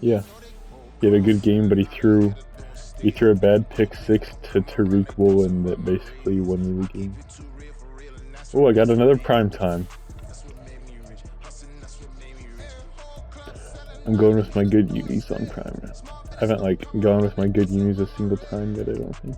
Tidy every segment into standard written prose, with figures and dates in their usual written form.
Yeah, he had a good game, but he threw a bad pick six to Tariq Woolen that basically won me the game. Oh, I got another prime time. I'm going with my good unis on prime now. I haven't like gone with my good unis a single time yet, I don't think.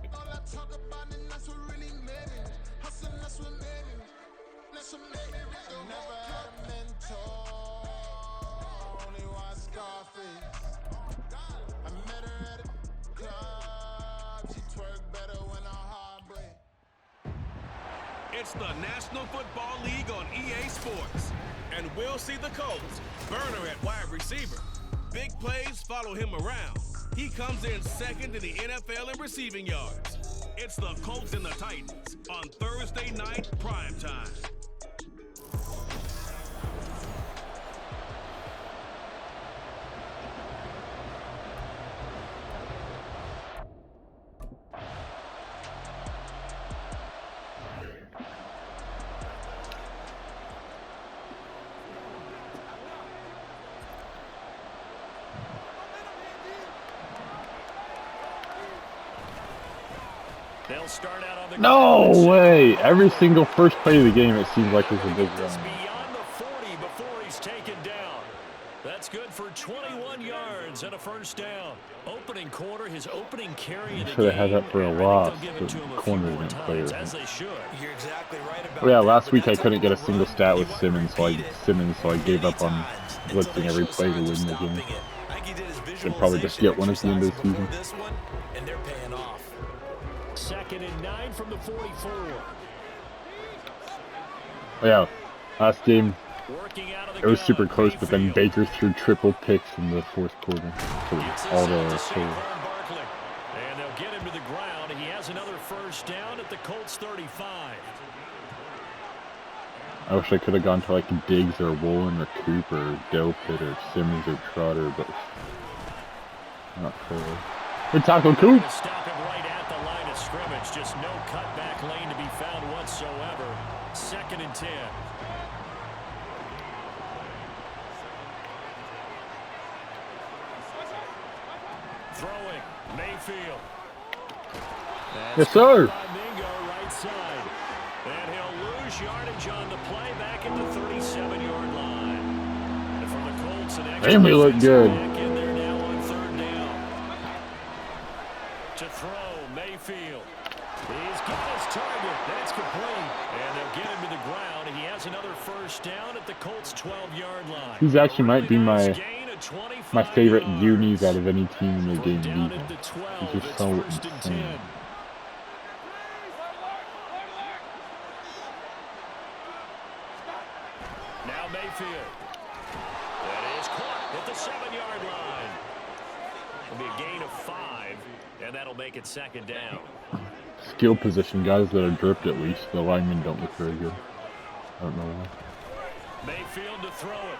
It's the National Football League on EA Sports. And we'll see the Colts. Burner at wide receiver. Big plays follow him around. He comes in second in the NFL in receiving yards. It's the Colts and the Titans on Thursday night prime time. They'll start out on the No way! Every single first play of the game, it seems like there's a big run. Beyond the 40 before he's taken down. That's good for 21 yards and a first down. Opening quarter, his opening carry in the Should have had that for a loss. The corner didn't play right. As they should. You're exactly right about Oh yeah, last week I couldn't get a single stat with Simmons, so I gave up on blitzing every play to win the game. Should probably just get one at the end of the season. And they're paying off. 2nd and 9 from the 44. Oh yeah, last game Working out of the it was super gun, close, but then Mayfield. Baker threw triple picks in the fourth quarter. So all the And they'll get him to the ground. He has another first down at the Colts 35. I wish I could have gone to like Diggs or Woolen or Cooper or Delpit or Simmons or Trotter, but not fair. Good tackle, Coop. Stop him right at the line of scrimmage. Just no cutback lane to be found whatsoever. 2nd and 10. Throwing, Mayfield. Yes, sir. Mingo right side. And he'll lose yardage on the play back at the 37-yard line. And from the Colts, an extra And we look good. back in there now on 3rd down. To throw, Mayfield. He's got his target. That's complete. And they'll get him to the ground. He has another first down at the Colts' 12-yard line. These actually might be my favorite yards. unis out of any team in the game. Down at the 12, He's just it's so 1st and 10. insane. Now Mayfield. That is caught at the 7-yard line. It'll be a gain of 5, and that'll make it 2nd down. Skill position guys that are dripped at least. The linemen don't look very good. I don't know why. Mayfield to throw it.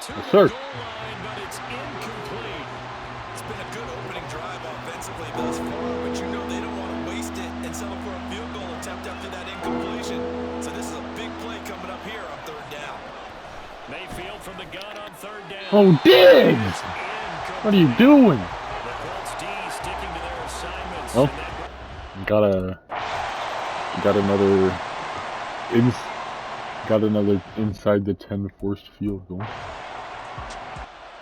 Yes, sir. Line, but it's incomplete. It's been a good opening drive offensively thus far, but you know they don't want to waste it and settle for a field goal attempt after that incompletion. So this is a big play coming up here on 3rd down. Mayfield from the gun on 3rd down. Oh, Diggs! What are you doing? The Colts D sticking to their assignments. Oh, got another inside the 10 forced field goal.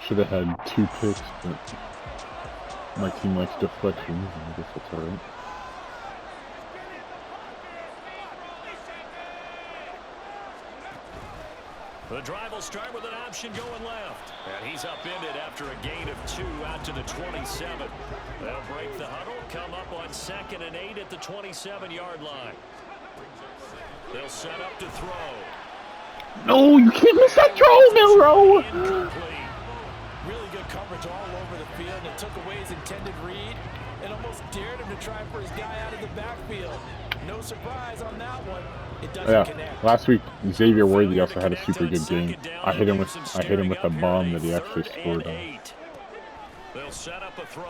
Should have had 2 picks, but my team likes deflections, and I guess that's alright. The drive will start with an option going left. And he's upended after a gain of 2 out to the 27. They'll break the huddle, come up on 2nd and 8 at the 27-yard line. They'll set up to throw. No, you can't miss that throw, Milrow! Incomplete. Really good coverage all over the field, and it took away his intended read and almost dared him to try for his guy out of the backfield. No surprise on that one. It doesn't connect. Last week Xavier Worthy also had a super good game. I hit him with a bomb that he actually scored on. They'll set up a throw.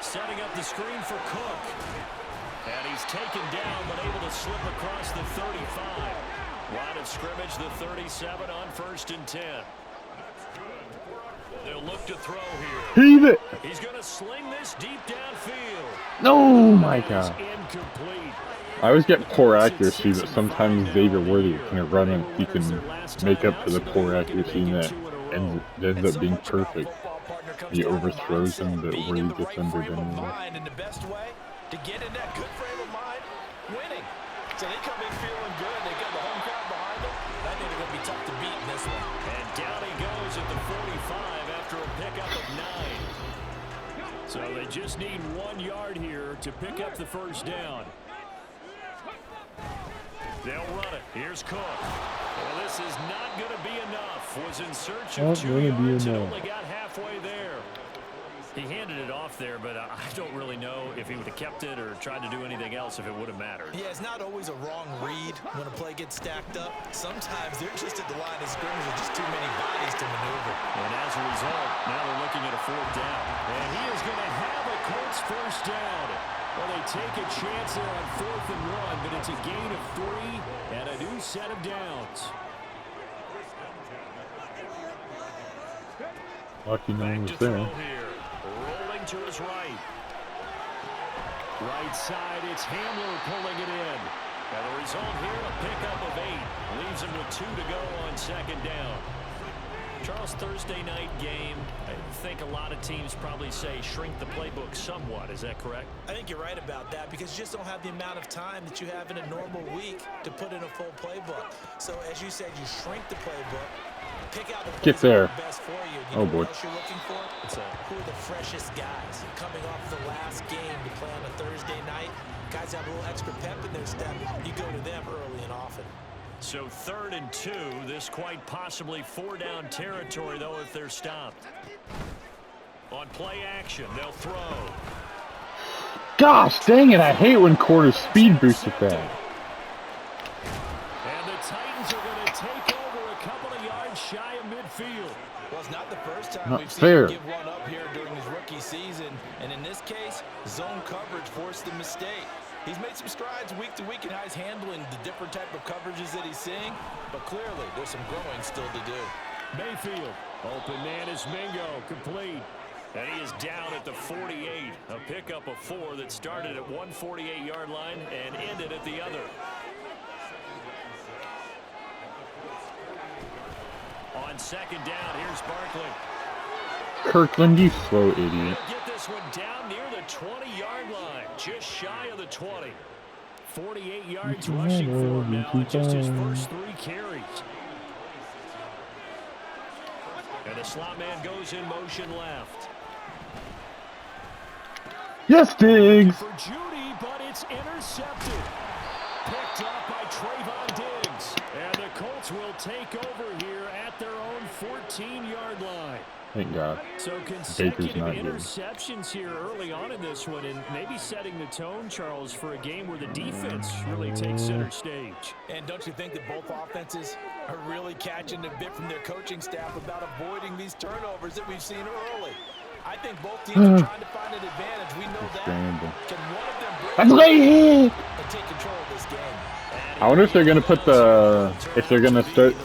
Setting up the screen for Cook. And he's taken down, but able to slip across the 35. Line of scrimmage, the 37 on 1st and 10. They'll look look to throw here. Heave it! He's going to sling this deep downfield. No, my That is God. incomplete. I always get poor accuracy, but sometimes Xavier Worthy can run and he can make up for the poor accuracy and that ends up being perfect. He overthrows him, but Worthy gets under them. And the best way to get in that good frame of mind, winning. So they come in feeling good. They got the home crowd behind them. I think they're going to be tough to beat in this one. And down he goes at the 45 after a pickup of 9. So they just need 1 yard here to pick up the first down. They'll run it. Here's Cook. Well, this is not going to be enough. Was in search of 2 yards and only got halfway there. He handed it off there, but I don't really know if he would have kept it or tried to do anything else if it would have mattered. Yeah, it's not always a wrong read when a play gets stacked up. Sometimes they're just at the line of scrimmage with just too many bodies to maneuver. And as a result, now they're looking at a 4th down. And he is going to have a Colts first down. Well, they take a chance there on 4th and 1, but it's a gain of 3 and a new set of downs. Lucky no one was Back to throw there. here. Rolling to his right. Right side, it's Hamler pulling it in. And the result here, a pickup of 8. Leaves him with 2 to go on 2nd down. Charles, Thursday night game, I think a lot of teams probably say shrink the playbook somewhat. Is that correct? I think you're right about that because you just don't have the amount of time that you have in a normal week to put in a full playbook. So as you said, you shrink the playbook, pick out the Get plays there. that are best for you. Oh, know boy. what else you're looking for? Who are the freshest guys coming off the last game to play on a Thursday night? Guys have a little extra pep in their step. You go to them early and often. So 3rd and 2, this quite possibly 4-down territory, though, if they're stopped. On play action, they'll throw. Gosh dang it, I hate when quarters speed boost at that. And the Titans are going to take over a couple of yards shy of midfield. Well, it's not the first time Not we've fair. seen him give one up here during his rookie season. And in this case, zone coverage forced the mistake. He's made some strides week to week in how he's handling the different type of coverages that he's seeing. But clearly, there's some growing still to do. Mayfield, open man is Mingo, complete. And he is down at the 48. A pickup of 4 that started at 148-yard line and ended at the other. On 2nd down, here's Barkley. Kirkland, you slow idiot. Get this one down near the 20-yard line, just shy of the 20. 48 yards rushing for him now in just his first 3 carries. And the slot man goes in motion left. Yes, Diggs! For Judy, but it's intercepted. Picked up by Trayvon Diggs. And the Colts will take over here at their own 14-yard line. Thank God. So Baker's consecutive not good. interceptions here early on in this one, and maybe setting the tone, Charles, for a game where the defense really takes center stage. And don't you think that both offenses are really catching a bit from their coaching staff about avoiding these turnovers that we've seen early? I think both teams are trying to find an advantage. We know that. Scramble. Can one of them break That's late hit! and take control of this game? I wonder if they're gonna put if they're gonna start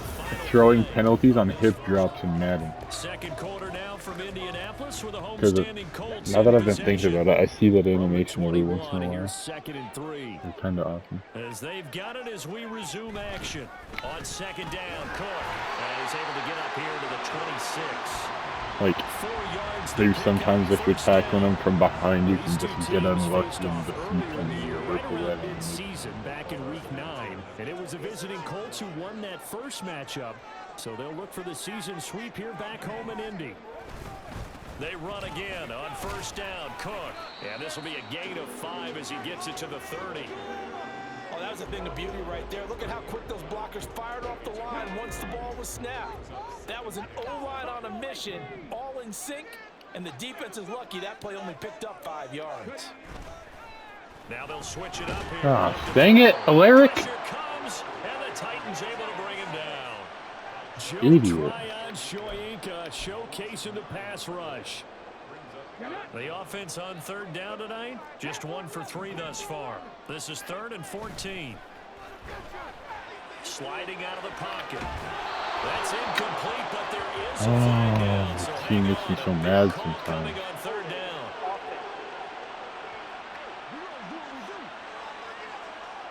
throwing penalties on hip drops in Madden. Second quarter now from Indianapolis with a Because homestanding Colts. now that I've in been thinking possession. about it, I see that animation every once in 21, a and while. here's 2nd and 3. It's kind of awesome. As they've got it as we resume action. On 2nd down, Cook. And he's able to get up here to the 26. Like, 4 yards. maybe to sometimes pick if up you're first tackling down. them from behind, you can These two just get teams unlucky faced and off defeat earlier in them the year, and right rip away. around mid-season back in week 9. And it was the visiting Colts who won that first matchup. So they'll look for the season sweep here back home in Indy. They run again on 1st down. Cook. And this will be a gain of 5 as he gets it to the 30. Oh, that was a thing of beauty right there. Look at how quick those blockers fired off the line once the ball was snapped. That was an O-line on a mission, all in sync, and the defense is lucky that play only picked up 5 yards. Now they'll switch it up here. Ah, dang it, Alaric! Pressure comes, and the Titans able to bring him down. Joe Idiot. Tryon Shoyinka showcasing the pass rush. The offense on 3rd down tonight, just 1 for 3 thus far. This is 3rd and 14. Sliding out of the pocket. That's incomplete, but there is a flag down. So team hang makes me on, so a big mad call sometimes. coming on third down.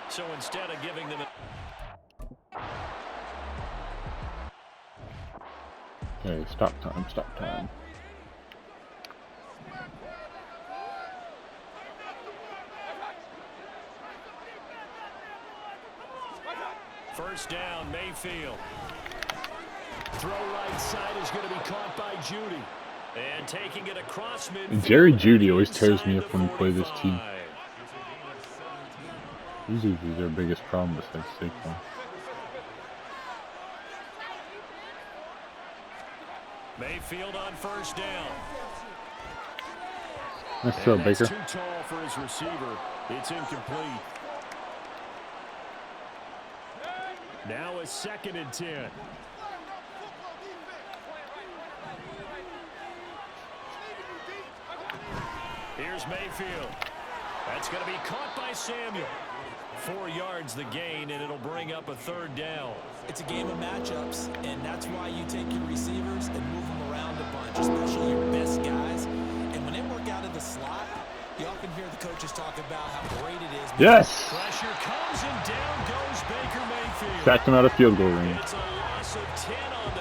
So instead of giving them Okay, stop time, stop time. first down, Mayfield. Throw right side is going to be caught by Judy. And taking it across midfield. Jerry Judy always tears me up when we play this team. Usually he's their biggest problem besides Saquon. Mayfield on first down. Nice throw, Baker. Too tall for his receiver. It's incomplete. Now a 2nd and 10. Here's Mayfield. That's going to be caught by Samuel. 4 yards the gain, and it'll bring up a 3rd down. It's a game of matchups, and that's why you take your receivers and move them around a bunch, especially your best guys. And when they work out of the slot, you often hear the coaches talk about how great it is. Yes! Pressure comes, and down goes Baker Mayfield. Sacked him out of field goal range. It's a loss of 10 on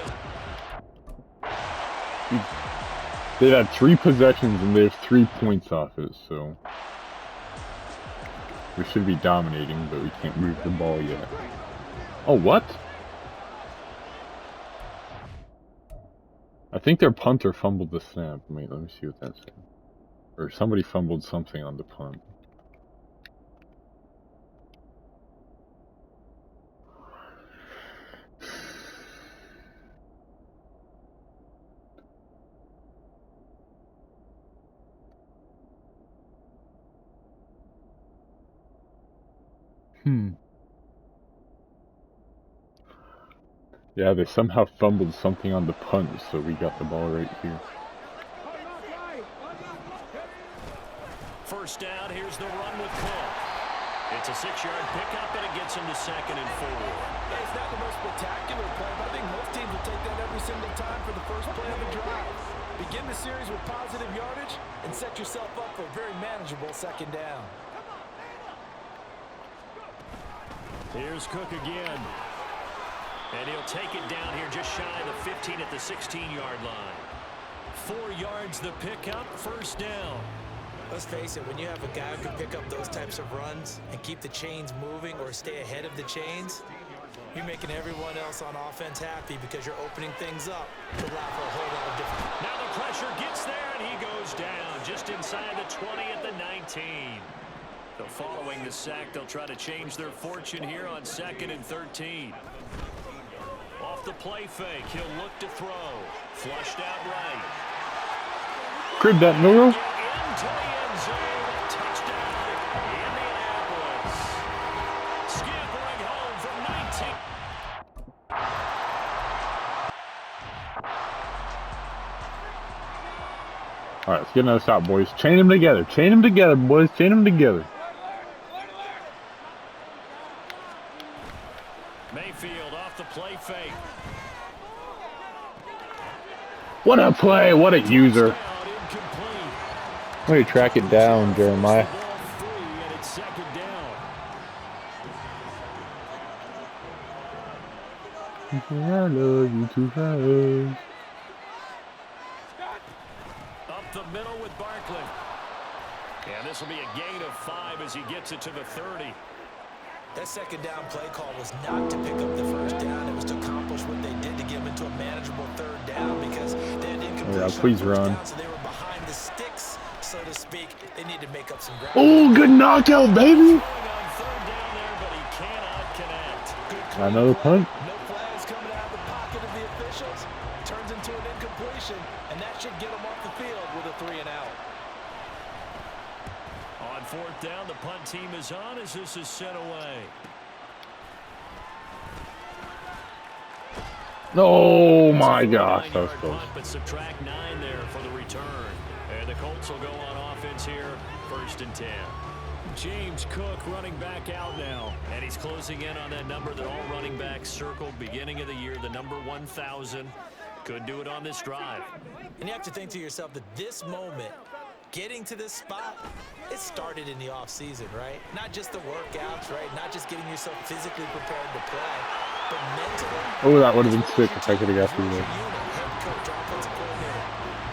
the... They've had 3 possessions and they have 3 points off it, so we should be dominating, but we can't move the ball yet. Oh, what? I think their punter fumbled the snap. Wait, let me see what that said. Or somebody fumbled something on the punt. Yeah, they somehow fumbled something on the punt, so we got the ball right here. First down, here's the run with Cook. It's a 6-yard pickup, and it gets him to 2nd and 4. Yeah, it's not the most spectacular play, but I think most teams will take that every single time for the first play of the drive. Begin the series with positive yardage and set yourself up for a very manageable 2nd down. Here's Cook again. And he'll take it down here just shy of the 15 at the 16-yard line. 4 yards the pickup, first down. Let's face it, when you have a guy who can pick up those types of runs and keep the chains moving or stay ahead of the chains, you're making everyone else on offense happy because you're opening things up to allow for a whole lot of different... Now the pressure gets there, and he goes down just inside the 20 at the 19. So following the sack, they'll try to change their fortune here on 2nd and 13. Off the play fake, he'll look to throw. Flushed out right. Crib that, Noro. Into the end zone. Touchdown, Indianapolis. Scampering home from 19. Alright, let's get another stop, boys. Chain them together. Chain them together, boys. Chain them together. Mayfield off the play fake. What a play. What a user. Touchdown, incomplete. Way to track it down, Jeremiah. The ball free, and it's 2nd down. I love you too fast. Up the middle with Barkley. And this will be a gain of 5 as he gets it to the 30. That 2nd down play call was not to pick up the first down. It was to accomplish what they did to get them into a manageable 3rd down because they had incompletion. Yeah, please run. Down, so they were behind the sticks, so to speak. They need to make up some ground. Oh, good knockout, baby. On 3rd down there, but he cannot connect. Another punt. No flags coming out of the pocket of the officials. Turns into an incompletion, and that should get them off the field with a 3 and out. On 4th down, the punt team is on as this is sent away. Oh my gosh, that was close. Punt, but subtract 9 there for the return. And the Colts will go on offense here, 1st and 10. James Cook running back out now. And he's closing in on that number that all running backs circled beginning of the year, the number 1,000. Could do it on this drive. And you have to think to yourself that this moment, getting to this spot, it started in the offseason, right? Not just the workouts, right? Not just getting yourself physically prepared to play, but mentally. Oh, that would have been sick if I could have got through there. Head coach, offensive coordinator.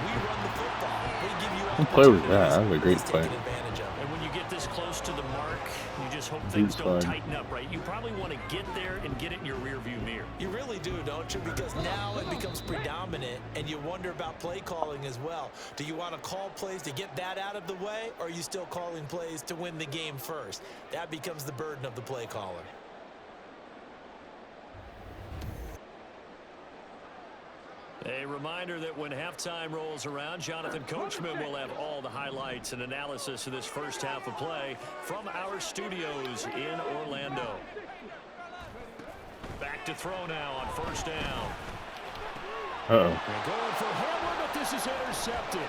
We run the football. We give you What play was that? That was a great play. And when you get this close to the mark, you just hope things don't tighten up, right? You probably want to get there and get it in your rearview mirror. You really do, don't you? Because now it becomes predominant, and you wonder about play calling as well. Do you want to call plays to get that out of the way, or are you still calling plays to win the game first? That becomes the burden of the play caller. A reminder that when halftime rolls around, Jonathan Coachman will have all the highlights and analysis of this first half of play from our studios in Orlando. Back to throw now on first down. Uh-oh. They're going for Hamler, but this is intercepted.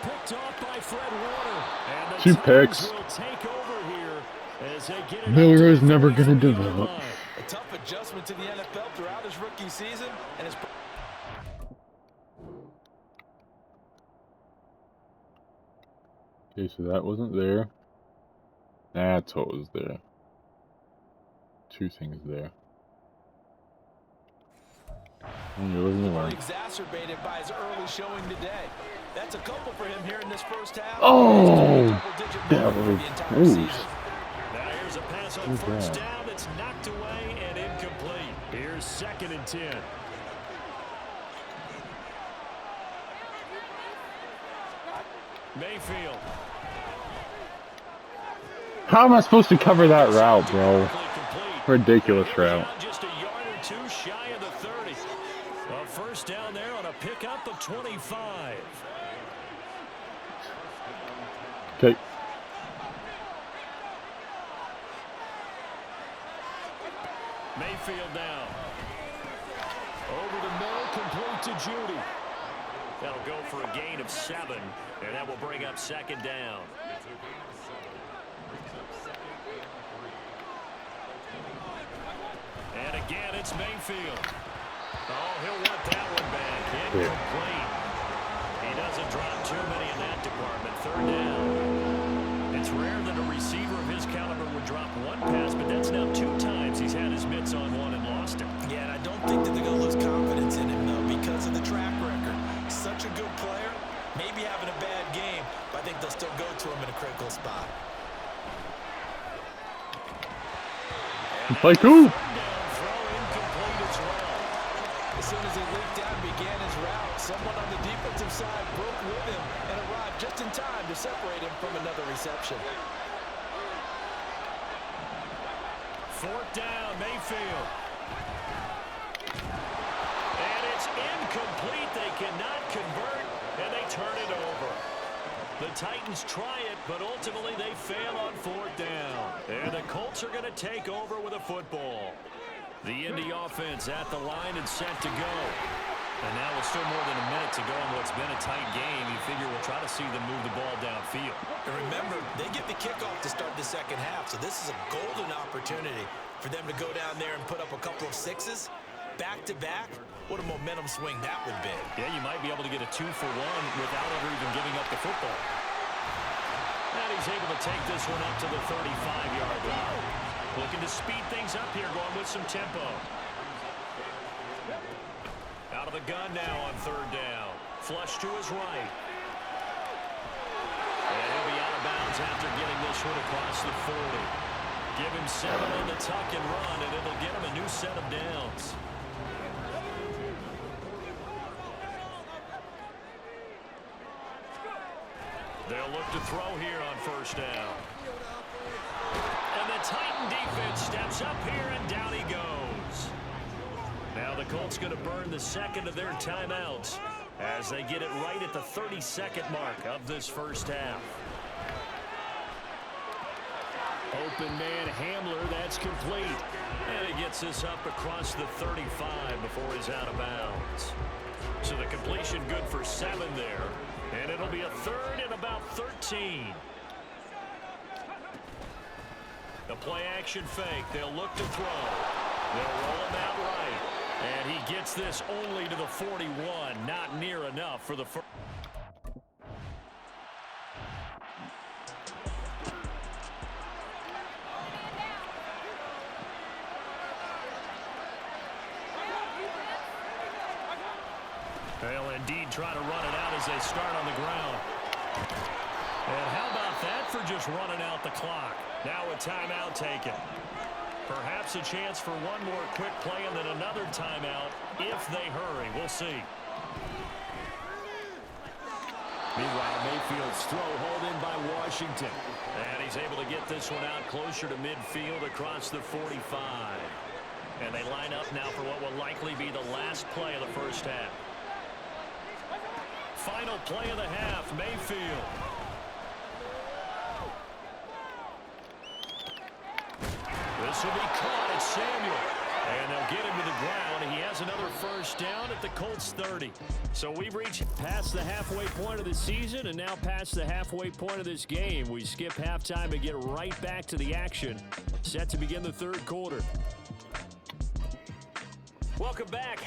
Picked off by Fred Warner. And the 2 Titans picks. will take over here as they get it Miller up is to never the going to 43-yard develop. line. A tough adjustment to the NFL throughout his rookie season, and his... Okay, so that wasn't there. That's what was there. 2 things there. You live and you learn. exacerbated by his early showing today. That's a couple for him here in this first half. Oh, that was Now here's a pass on first down that's knocked away and incomplete. Here's 2nd and 10. Mayfield. How am I supposed to cover that route, bro? Ridiculous route. Just a yard or 2 shy of the 30. A first down there on a pickup of 25. Okay. Mayfield now. Over the middle, complete to Judy. That'll go for a gain of 7, and that will bring up 2nd down. And again, it's Mayfield. Oh, he'll want that one back. Incomplete. He doesn't drop too many in that department. 3rd down. It's rare that a receiver of his caliber would drop 1 pass, but that's now 2 times he's had his mitts on one and lost it. Yeah, and I don't think that they're going to lose confidence in him, though, because of the track record. Such a good player, maybe having a bad game, but I think they'll still go to him in a critical spot. Play cool. As soon as he leaped down and began his route, someone on the defensive side broke with him and arrived just in time to separate him from another reception. 4th down, Mayfield. And it's incomplete. They cannot convert, and they turn it over. The Titans try it, but ultimately they fail on 4th down. And the Colts are going to take over with a football. The Indy offense at the line and set to go. And now with still more than a minute to go in what's been a tight game, you figure we'll try to see them move the ball downfield. And remember, they get the kickoff to start the second half, so this is a golden opportunity for them to go down there and put up a couple of 6s. Back-to-back, what a momentum swing that would be. Yeah, you might be able to get a 2-for-1 without ever even giving up the football. And he's able to take this one up to the 35-yard line. Looking to speed things up here, going with some tempo. Out of the gun now on 3rd down. Flush to his right. And he'll be out of bounds after getting this one across the 40. Give him 7 on the tuck and run, and it'll get him a new set of downs. They'll look to throw here on 1st down. And the Titan defense steps up here, and down he goes. Now the Colts going to burn the 2nd of their timeouts as they get it right at the 32nd mark of this first half. Open man Hamler, that's complete. And he gets this up across the 35 before he's out of bounds. So the completion good for 7 there. And it'll be a 3rd and about 13. The play action fake. They'll look to throw. They'll roll him out right. And he gets this only to the 41. Not near enough for the first. They'll indeed try to run it out as they start on the ground. And how about that for just running out the clock? Now a timeout taken. Perhaps a chance for one more quick play and then another timeout if they hurry. We'll see. Meanwhile, Mayfield's throw hauled in by Washington. And he's able to get this one out closer to midfield across the 45. And they line up now for what will likely be the last play of the first half. Final play of the half, Mayfield. This will be caught at Samuel. And they'll get him to the ground. He has another first down at the Colts 30. So we've reached past the halfway point of the season and now past the halfway point of this game. We skip halftime and get right back to the action. Set to begin the third quarter. Welcome back.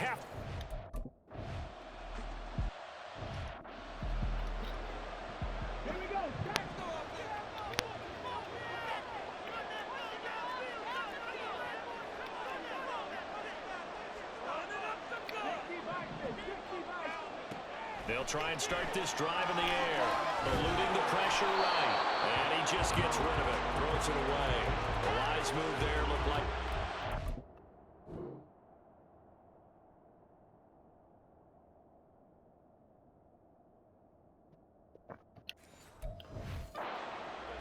They'll try and start this drive in the air, eluding the pressure right, and he just gets rid of it, throws it away. The wise move there looked like.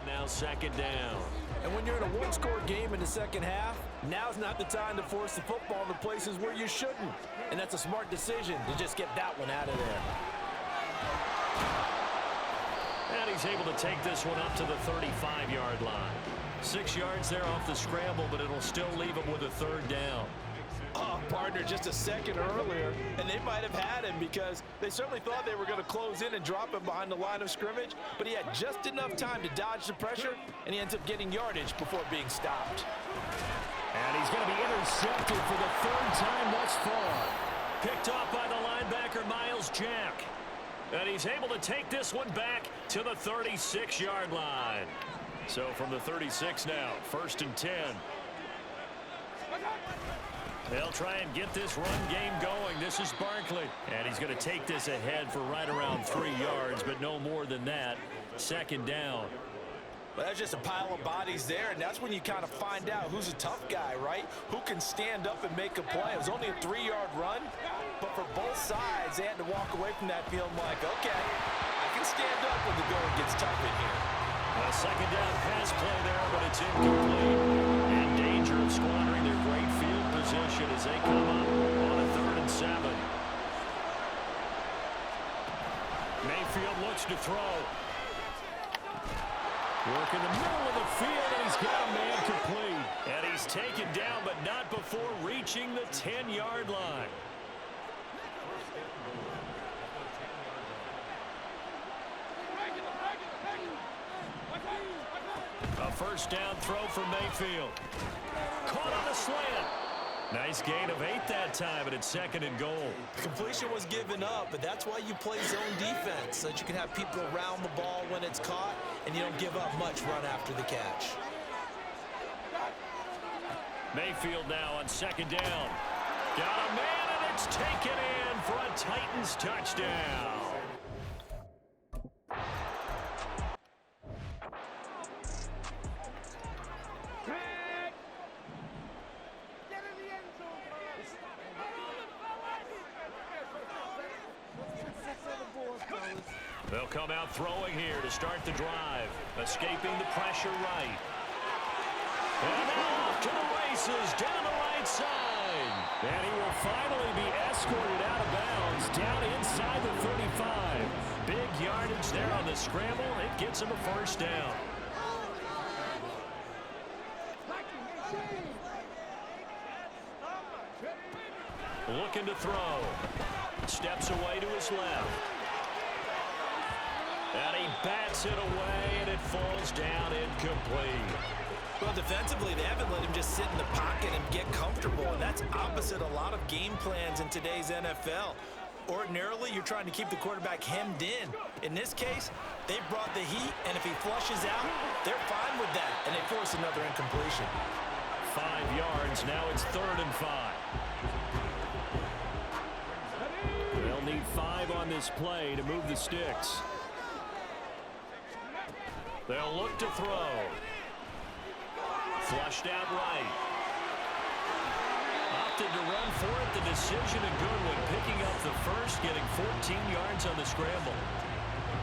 Now second down. And when you're in a one-score game in the second half, now's not the time to force the football in the places where you shouldn't. And that's a smart decision to just get that one out of there. And he's able to take this one up to the 35-yard line. 6 yards there off the scramble, but it'll still leave him with a third down. Oh, partner, just a second earlier, and they might have had him because they certainly thought they were going to close in and drop him behind the line of scrimmage, but he had just enough time to dodge the pressure, and he ends up getting yardage before being stopped. And he's going to be intercepted for the third time thus far. Picked off by the linebacker, Miles Jack. And he's able to take this one back to the 36-yard line. So from the 36 now, 1st and 10. They'll try and get this run game going. This is Barkley. And he's going to take this ahead for right around 3 yards, but no more than that. Second down. Well, that's just a pile of bodies there, and that's when you kind of find out who's a tough guy, right? Who can stand up and make a play. It was only a 3-yard run, but for both sides, they had to walk away from that feeling like, okay, I can stand up when the going gets tough in here. A second down pass play there, but it's incomplete. In danger of squandering their great field position as they come up on a 3rd and 7. Mayfield looks to throw. Work in the middle of the field, and he's got a man complete. And he's taken down, but not before reaching the 10-yard line. A first down throw for Mayfield. Caught on the slant. Nice gain of 8 that time, and it's 2nd and goal. The completion was given up, but that's why you play zone defense, so that you can have people around the ball when it's caught, and you don't give up much run after the catch. Mayfield now on 2nd down. Got a man, and it's taken in for a Titans touchdown. They'll come out throwing here to start the drive. Escaping the pressure right. And off to the races down the right side. And he will finally be escorted out of bounds down inside the 35. Big yardage there on the scramble. It gets him a first down. Looking to throw. Steps away to his left. And he bats it away, and it falls down incomplete. Well, defensively, they haven't let him just sit in the pocket and get comfortable, and that's opposite a lot of game plans in today's NFL. Ordinarily, you're trying to keep the quarterback hemmed in. In this case, they brought the heat, and if he flushes out, they're fine with that, and they force another incompletion. 5 yards. Now it's 3rd and 5. They'll need 5 on this play to move the sticks. They'll look to throw. Flushed out right. Opted to run for it. The decision a good one. Picking up the first, getting 14 yards on the scramble.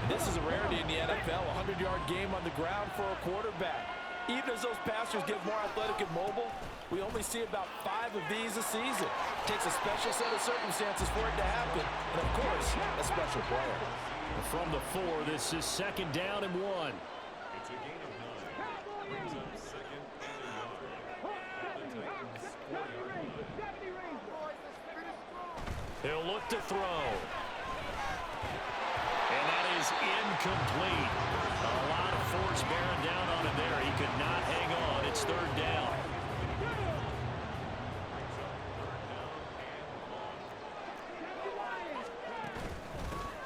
This is a rarity in the NFL, a 100-yard game on the ground for a quarterback. Even as those passers get more athletic and mobile, we only see about 5 of these a season. It takes a special set of circumstances for it to happen, and of course, a special player. From the 4, this is 2nd down and 1. He'll look to throw. And that is incomplete. A lot of force bearing down on him there. He could not hang on. It's 3rd down.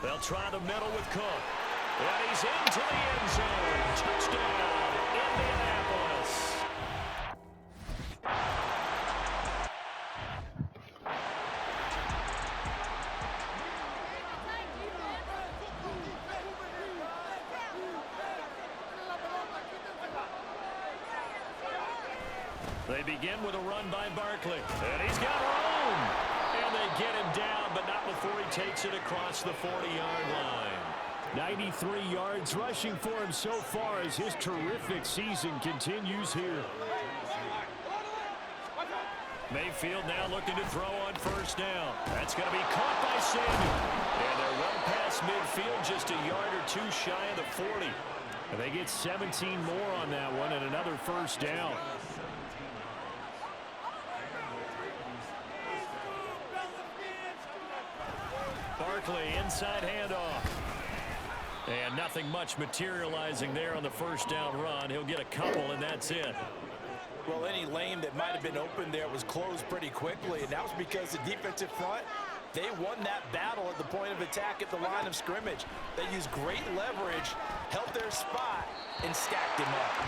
They'll try the middle with Cook. And he's into the end zone. Touchdown, Indianapolis. They begin with a run by Barkley. And he's got room. And they get him down, but not before he takes it across the 40-yard line. 93 yards rushing for him so far as his terrific season continues here. Mayfield now looking to throw on 1st down. That's going to be caught by Samuel. And they're well past midfield, just a yard or 2 shy of the 40. And they get 17 more on that one and another 1st down. Barkley, inside handoff. And nothing much materializing there on the 1st down run. He'll get a couple, and that's it. Well, any lane that might have been open there was closed pretty quickly, and that was because the defensive front, they won that battle at the point of attack at the line of scrimmage. They used great leverage, held their spot, and stacked him up.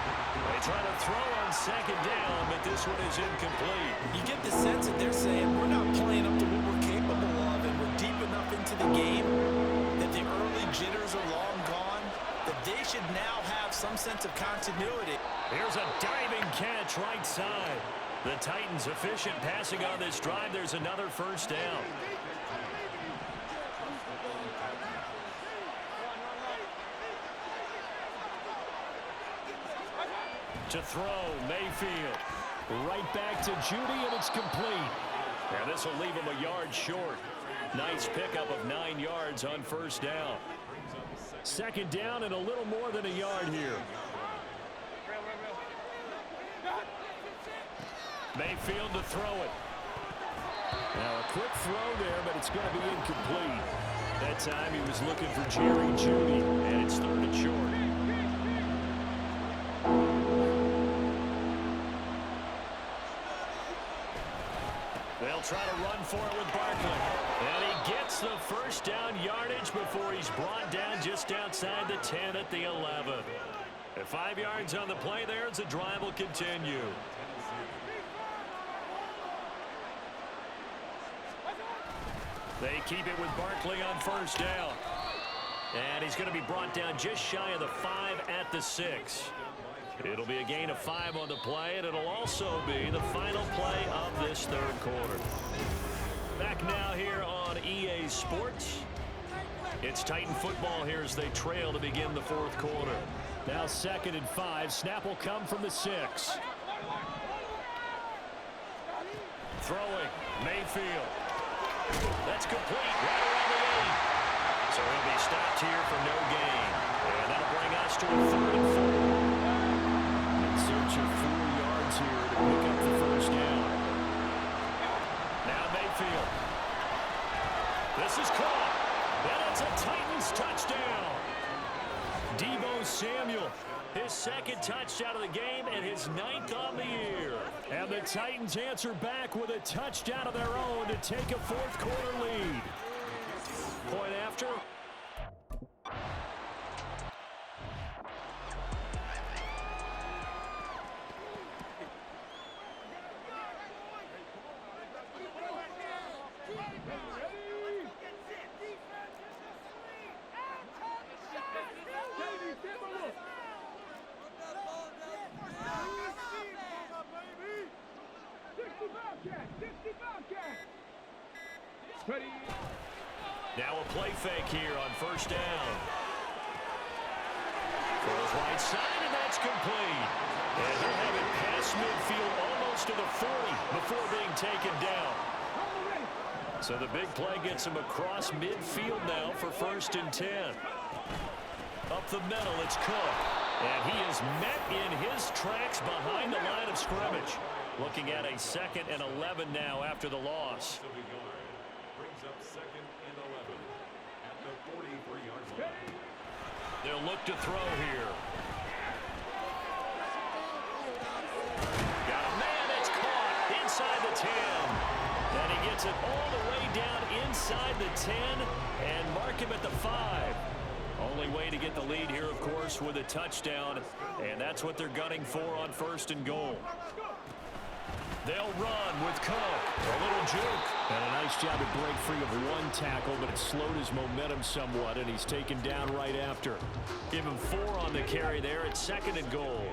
They try to throw on 2nd down, but this one is incomplete. You get the sense that they're saying, we're not playing up to what we're capable of, and we're deep enough into the game that the early jitters are long gone, that they should now have some sense of continuity. Here's a diving catch right side. The Titans efficient passing on this drive. There's another 1st down. To throw, Mayfield. Right back to Judy, and it's complete. And this will leave him a yard short. Nice pickup of 9 yards on 1st down. 2nd down and a little more than a yard here. Mayfield to throw it. Now a quick throw there, but it's going to be incomplete. That time he was looking for Jerry Judy, and it's 3rd and short. They'll try to run for it with Barkley. And he gets the 1st down yardage before he's brought down just outside the 10 at the 11. At 5 yards on the play there as the drive will continue. They keep it with Barkley on 1st down. And he's going to be brought down just shy of the 5 at the 6. It'll be a gain of 5 on the play, and it'll also be the final play of this 3rd quarter. Back now here on EA Sports. It's Titan football here as they trail to begin the 4th quarter. Now 2nd and 5. Snap will come from the 6. Throwing, Mayfield. That's complete, right around the 8. So he'll be stopped here for no gain. And that'll bring us to a 3rd and 4. In search of 4 yards here to pick up the 1st down. Now Mayfield. This is caught. And it's a Titans touchdown. Deebo Samuel. His second touchdown of the game and his 9th on the year. And the Titans answer back with a touchdown of their own to take a fourth-quarter lead. Point after. Now a play fake here on first down. Throws right side, and that's complete. And he'll have it past midfield almost to the 40 before being taken down. So the big play gets him across midfield now for 1st and 10. Up the middle, it's Cook. And he is met in his tracks behind the line of scrimmage. Looking at a 2nd and 11 now after the loss. Brings up 2nd and 11 at the 43-yard line. They'll look to throw here. Got a man that's caught inside the 10. And he gets it all the way down inside the 10 and mark him at the 5. Only way to get the lead here, of course, with a touchdown. And that's what they're gunning for on 1st and goal. They'll run with Cook. A little juke. And a nice job to break free of one tackle, but it slowed his momentum somewhat, and he's taken down right after. Give him 4 on the carry there at 2nd and goal.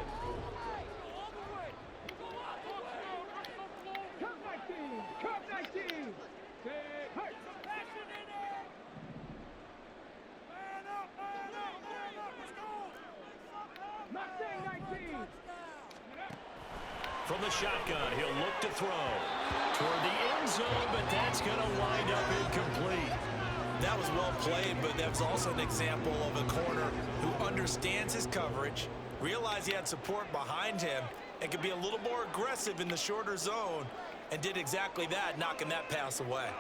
From the shotgun, he'll look to throw toward the end zone, but that's going to wind up incomplete. That was well played, but that was also an example of a corner who understands his coverage, realized he had support behind him, and could be a little more aggressive in the shorter zone, and did exactly that, knocking that pass away.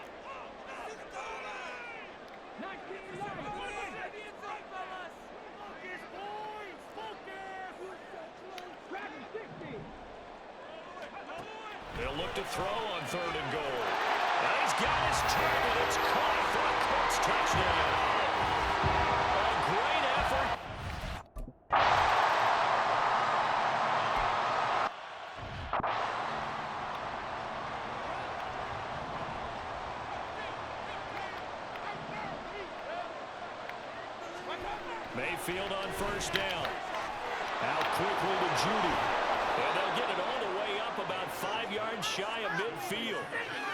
They'll look to throw on 3rd and goal. And he's got his target. It's caught for a Colts touchdown. A great effort. Mayfield on 1st down. Out quickly to Judy. And they'll get it all the way up about 5 yards shy of midfield.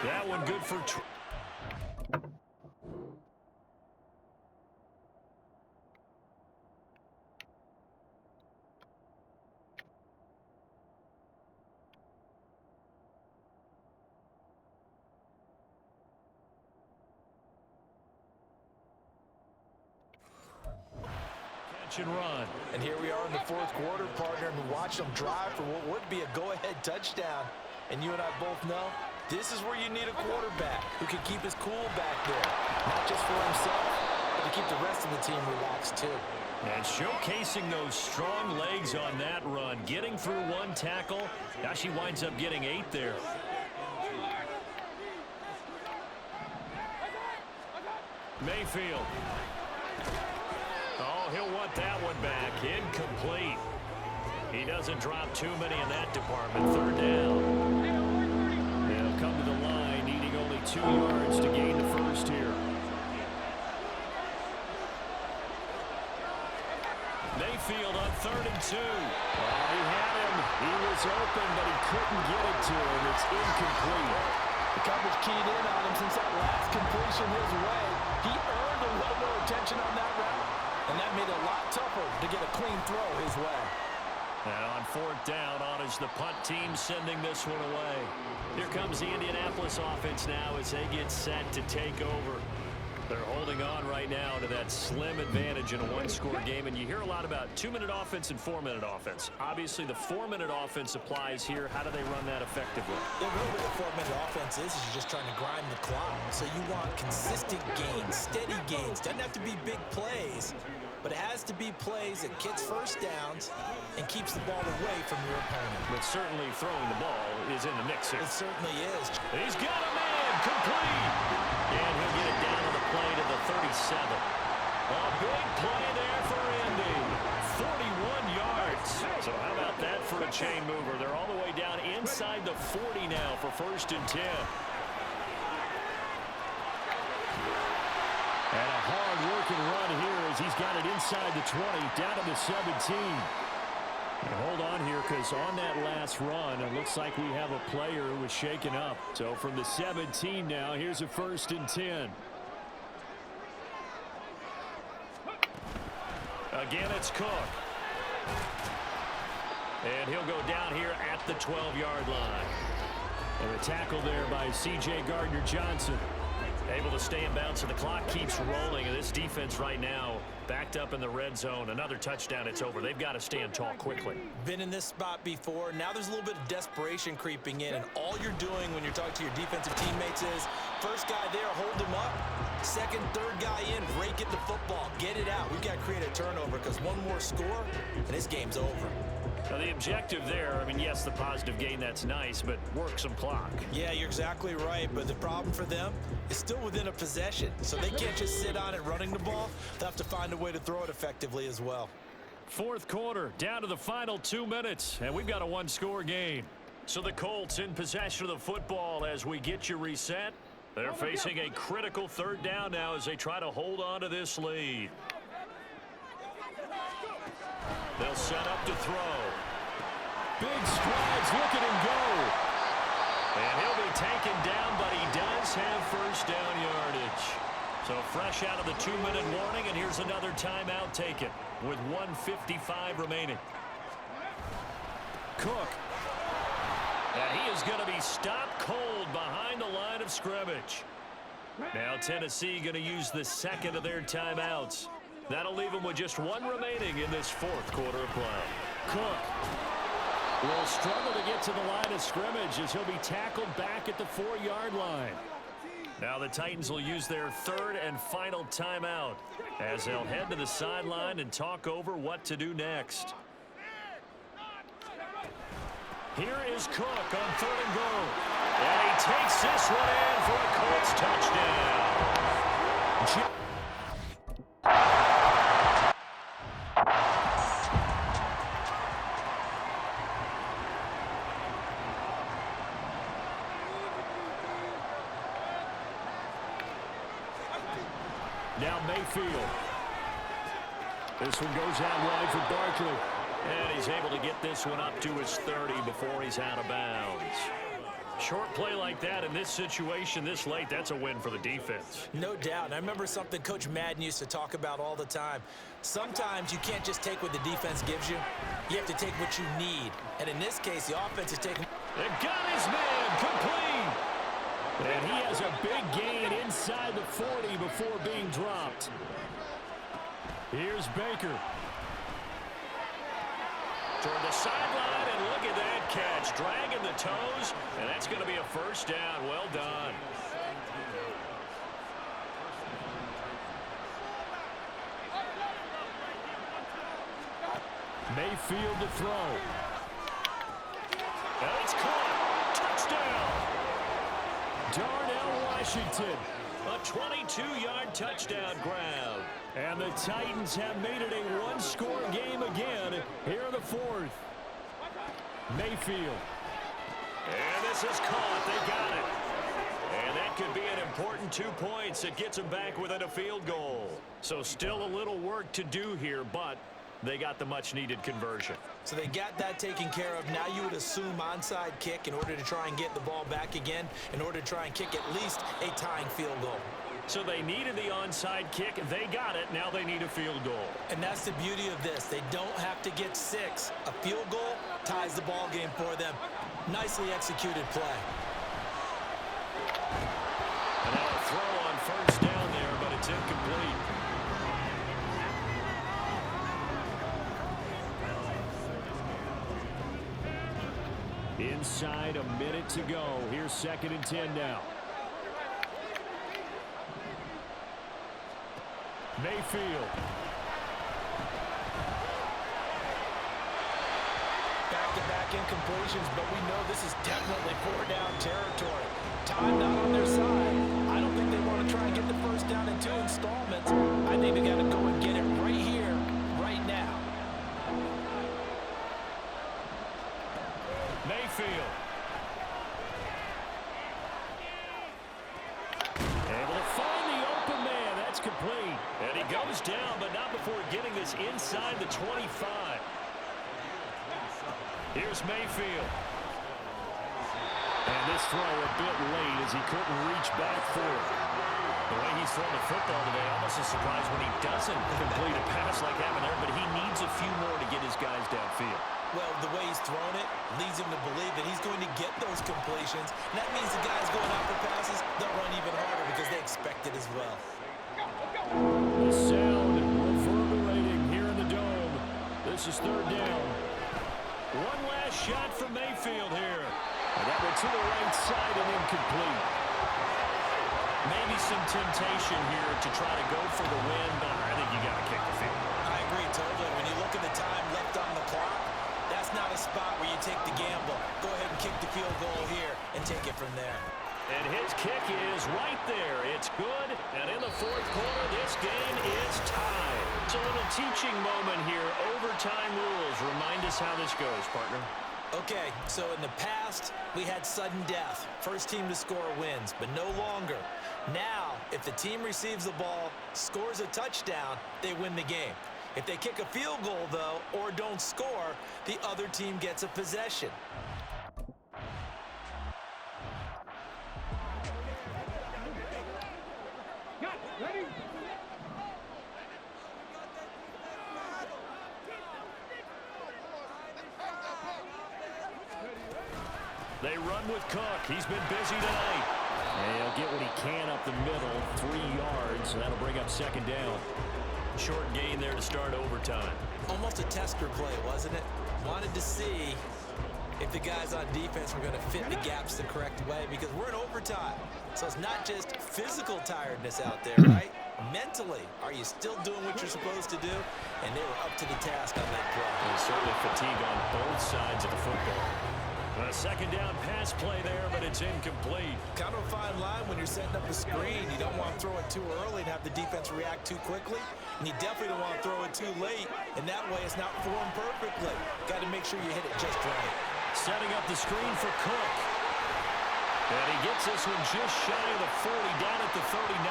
That one good for... And run. And here we are in the 4th quarter, partner, and watch them drive for what would be a go-ahead touchdown. And you and I both know this is where you need a quarterback who can keep his cool back there, not just for himself, but to keep the rest of the team relaxed too. And showcasing those strong legs on that run, getting through one tackle. Now she winds up getting 8 there. Mayfield. Oh, he'll want that one back. Incomplete. He doesn't drop too many in that department. 3rd down. They'll come to the line, needing only 2 yards to gain the first here. Mayfield on 3rd and 2. Oh, he had him. He was open, but he couldn't get it to him. It's incomplete. The coverage keyed in on him since that last completion his way. He earned a little more attention on that route, and that made it a lot tougher to get a clean throw his way. And on 4th down, on is the punt team sending this one away. Here comes the Indianapolis offense now as they get set to take over. They're holding on right now to that slim advantage in a one-score game, and you hear a lot about 2-minute offense and 4-minute offense. Obviously, the 4-minute offense applies here. How do they run that effectively? Yeah, really what the 4-minute offense is you're just trying to grind the clock. So you want consistent gains, steady gains. Doesn't have to be big plays, but it has to be plays that gets first downs and keeps the ball away from your opponent. But certainly throwing the ball is in the mix here. It certainly is. He's got a man, complete. And he'll get it down to the play to the 37. A big play there for Indy. 41 yards. So how about that for a chain mover? They're all the way down inside the 40 now for 1st and 10. And a hard-working run here as he's got it inside the 20, down to the 17. And hold on here, because on that last run, it looks like we have a player who was shaken up. So from the 17 now, here's a 1st and 10. Again, it's Cook. And he'll go down here at the 12-yard line. And a tackle there by C.J. Gardner-Johnson. Able to stay in bounds, and the clock keeps rolling. And this defense right now backed up in the red zone. Another touchdown, it's over. They've got to stand tall quickly. Been in this spot before. Now there's a little bit of desperation creeping in, and all you're doing when you're talking to your defensive teammates is first guy there, hold him up. Second, third guy in, break it the football. Get it out. We've got to create a turnover because one more score, and this game's over. Now the objective there, I mean, yes, the positive gain, that's nice, but work some clock. Yeah, you're exactly right, but the problem for them is still within a possession, so they can't just sit on it running the ball. They'll have to find a way to throw it effectively as well. 4th quarter, down to the final 2 minutes, and we've got a one-score game. So the Colts in possession of the football as we get you reset. They're facing a critical 3rd down now as they try to hold on to this lead. They'll set up to throw. Big strides, look at him go. And he'll be taken down, but he does have 1st down yardage. So fresh out of the 2-minute warning, and here's another timeout taken with 1:55 remaining. Cook. And he is going to be stopped cold behind the line of scrimmage. Now Tennessee going to use the 2nd of their timeouts. That'll leave them with just 1 remaining in this 4th quarter of play. Cook will struggle to get to the line of scrimmage as he'll be tackled back at the 4-yard line. Now the Titans will use their 3rd and final timeout as they'll head to the sideline and talk over what to do next. Here is Cook on 3rd and goal. And he takes this one in for a Colts touchdown. Now Mayfield. This one goes out wide for Barkley. And he's able to get this one up to his 30 before he's out of bounds. Short play like that in this situation this late, that's a win for the defense. No doubt. And I remember something Coach Madden used to talk about all the time. Sometimes you can't just take what the defense gives you. You have to take what you need. And in this case, the offense is taking... They got his man complete. And he has a big gain inside the 40 before being dropped. Here's Baker. Toward the sideline, and look at that catch. Dragging the toes, and that's going to be a 1st down. Well done. Mayfield to throw. And it's caught. Touchdown. Darnell Washington. A 22-yard touchdown grab. And the Titans have made it a one-score game again here in the 4th. Mayfield. And this is caught. They got it. And that could be an important 2 points. It gets them back within a field goal. So still a little work to do here, but they got the much-needed conversion. So they got that taken care of. Now you would assume onside kick in order to try and get the ball back again, in order to try and kick at least a tying field goal. So they needed the onside kick. They got it. Now they need a field goal. And that's the beauty of this. They don't have to get 6. A field goal ties the ball game for them. Nicely executed play. And now a throw on 1st down there, but it's incomplete. Inside a minute to go. Here's 2nd and 10 now. Mayfield. incompletions, but we know this is definitely 4-down territory. Time not on their side. I don't think they want to try and get the first down in 2 installments. I think they got to go and get it right here, right now. Mayfield. Able to find the open man. That's complete. And he goes down, but not before getting this inside the 25. Here's Mayfield. And this throw a bit late as he couldn't reach back for it. The way he's thrown the football today, almost a surprise when he doesn't complete a pass like having there, but he needs a few more to get his guys downfield. Well, the way he's thrown it leads him to believe that he's going to get those completions. And that means the guys going out for passes, they'll run even harder because they expect it as well. The sound reverberating here in the dome. This is 3rd down. One last shot from Mayfield here. And that went to the right side and incomplete. Maybe some temptation here to try to go for the win, but I think you got to kick the field. I agree totally. When you look at the time left on the clock, that's not a spot where you take the gamble. Go ahead and kick the field goal here and take it from there. And his kick is right there. It's good. And in the 4th quarter, this game is tied. It's a little teaching moment here. Overtime rules. Remind us how this goes, partner. Okay, so in the past, we had sudden death. First team to score wins, but no longer. Now, if the team receives the ball, scores a touchdown, they win the game. If they kick a field goal, though, or don't score, the other team gets a possession. They run with Cook. He's been busy tonight. And he'll get what he can up the middle, 3 yards. That'll bring up 2nd down. Short gain there to start overtime. Almost a tester play, wasn't it? Wanted to see if the guys on defense were going to fit the gaps the correct way because we're in overtime. So it's not just physical tiredness out there, right? Mentally, are you still doing what you're supposed to do? And they were up to the task on that play. There's certainly fatigue on both sides of the football. A 2nd down pass play there, but it's incomplete. Kind of a fine line when you're setting up a screen. You don't want to throw it too early and have the defense react too quickly. And you definitely don't want to throw it too late. And that way it's not formed perfectly. Got to make sure you hit it just right. Setting up the screen for Cook. And he gets this one just shy of the 40, down at the 39.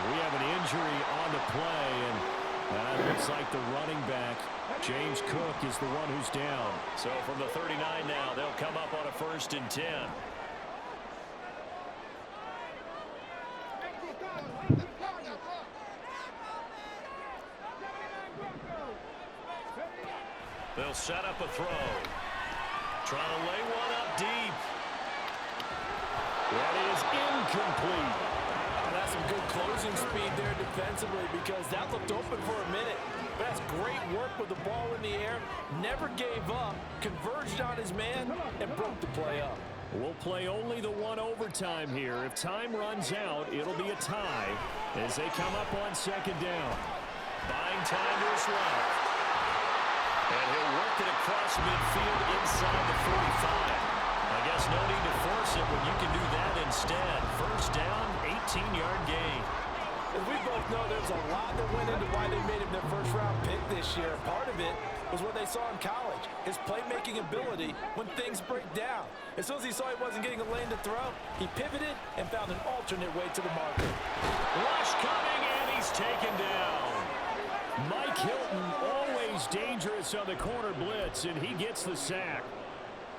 We have an injury on the play, and it looks like the running back, James Cook, is the one who's down. So from the 39 now, they'll come up on a 1st and 10. They'll set up a throw. Trying to lay one up deep. That is incomplete. That's some good closing speed there defensively because that looked open for a minute. But that's great work with the ball in the air. Never gave up, converged on his man, and broke the play up. We'll play only the 1 overtime here. If time runs out, it'll be a tie as they come up on 2nd down. Buying time to his left. And he'll work it across midfield inside the 45. I guess no need to force it when you can do that instead. 1st down, 18-yard gain. As we both know, there's a lot that went into why they made him their 1st-round pick this year. Part of it was what they saw in college, his playmaking ability when things break down. As soon as he saw he wasn't getting a lane to throw, he pivoted and found an alternate way to the market. Rush coming, and he's taken down. Mike Hilton, always dangerous on the corner blitz, and he gets the sack.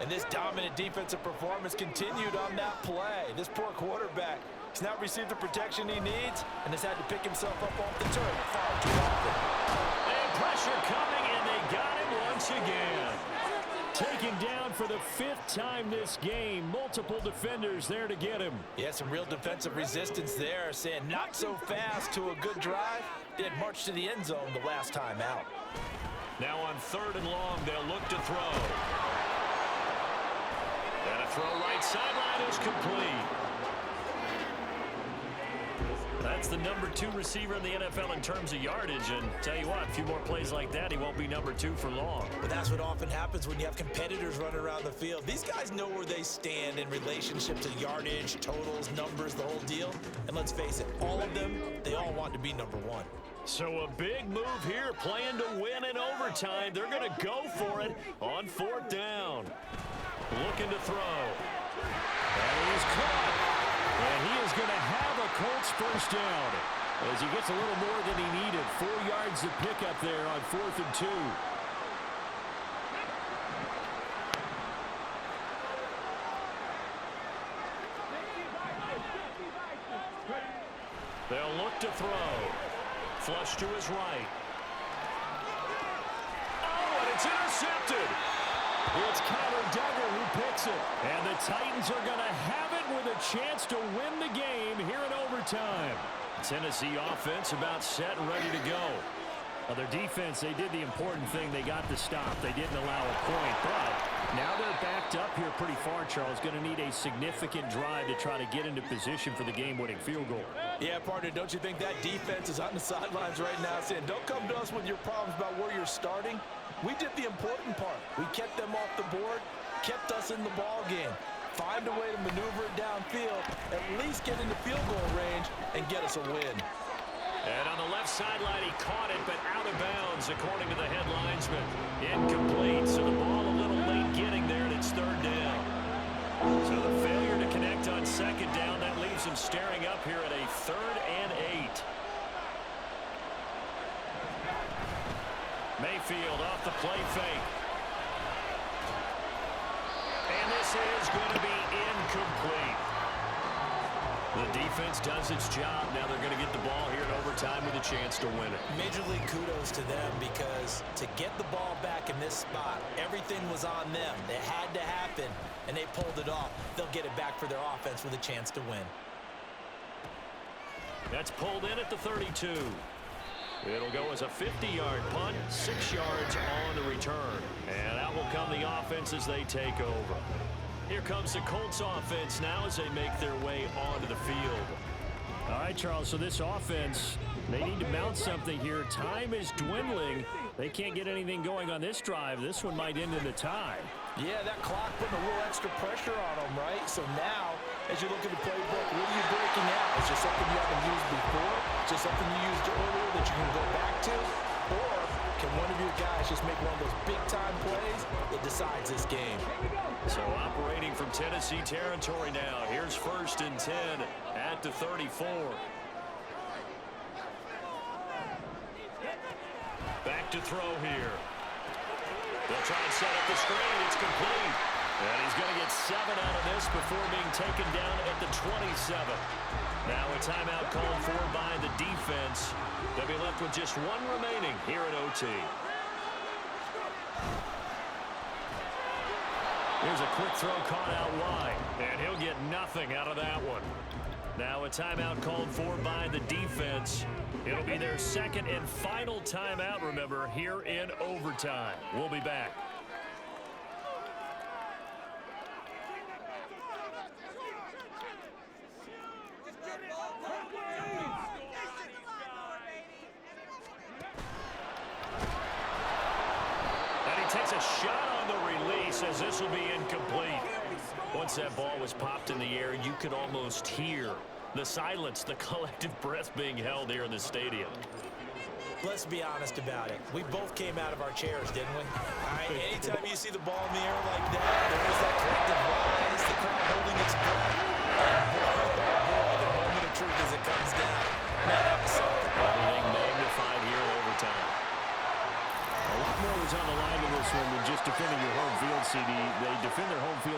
And this dominant defensive performance continued on that play. This poor quarterback has not received the protection he needs and has had to pick himself up off the turf far too often. And pressure coming, and they got him once again. Taken down for the 5th time this game. Multiple defenders there to get him. Yeah, some real defensive resistance there, saying not so fast to a good drive. They had marched to the end zone the last time out. Now on 3rd and long, they'll look to throw. And a throw right sideline is complete. That's the number 2 receiver in the NFL in terms of yardage. And tell you what, a few more plays like that, he won't be number 2 for long. But that's what often happens when you have competitors running around the field. These guys know where they stand in relationship to yardage, totals, numbers, the whole deal. And let's face it, all of them, they all want to be number 1. So a big move here, playing to win in overtime. They're going to go for it on 4th down. Looking to throw. And he is caught. And he is going to have a Colts first down as he gets a little more than he needed. 4 yards to pick up there on 4th and 2. They'll look to throw. Flush to his right. Oh, and it's intercepted. It's Connor Duggar who picks it. And the Titans are going to have it with a chance to win the game here in overtime. Tennessee offense about set and ready to go. Well, their defense, they did the important thing. They got the stop. They didn't allow a point. But now they're backed up here pretty far, Charles. Going to need a significant drive to try to get into position for the game-winning field goal. Yeah, partner, don't you think that defense is on the sidelines right now saying, don't come to us with your problems about where you're starting? We did the important part. We kept them off the board, kept us in the ball game. Find a way to maneuver it downfield, at least get into field goal range, and get us a win. And on the left sideline, he caught it, but out of bounds, according to the head linesman. Incomplete, so the ball a little late getting there, and it's 3rd down. So the failure to connect on 2nd down, that leaves him staring up here at a 3rd and 8. Mayfield off the play fake. And this is going to be incomplete. The defense does its job. Now they're going to get the ball here in overtime with a chance to win it. Major league kudos to them because to get the ball back in this spot, everything was on them. It had to happen, and they pulled it off. They'll get it back for their offense with a chance to win. That's pulled in at the 32. It'll go as a 50-yard punt, 6 yards on the return. And out will come the offense as they take over. Here comes the Colts offense now as they make their way onto the field. All right, Charles, so this offense, they need to mount something here. Time is dwindling. They can't get anything going on this drive. This one might end in a tie. Yeah, that clock putting a little extra pressure on them, right? So now, as you look at the playbook, what are you breaking out? Is it something you haven't used before? Is it something you used earlier that you can go back to? Or can one of your guys just make one of those big-time plays that decides this game? So operating from Tennessee territory now. Here's 1st and 10 at the 34. Back to throw here. They'll try and set up the screen. It's complete. And he's going to get 7 out of this before being taken down at the 27. Now a timeout called for by the defense. They'll be left with just 1 remaining here at OT. Here's a quick throw caught out wide, and he'll get nothing out of that one. Now a timeout called for by the defense. It'll be their 2nd and final timeout, remember, here in overtime. We'll be back. And he takes a shot on the release as this will be incomplete. Once that ball was popped in the air, you could almost hear the silence, the collective breath being held here in the stadium. Let's be honest about it. We both came out of our chairs, didn't we? All right, anytime you see the ball in the air like that, there is that collective rise, the crowd holding its breath. And boy, the moment of truth as it comes down. Man, that was something. Everything magnified here in overtime. A lot more was on the line in this one than just defending your home field, CD. They defend their home field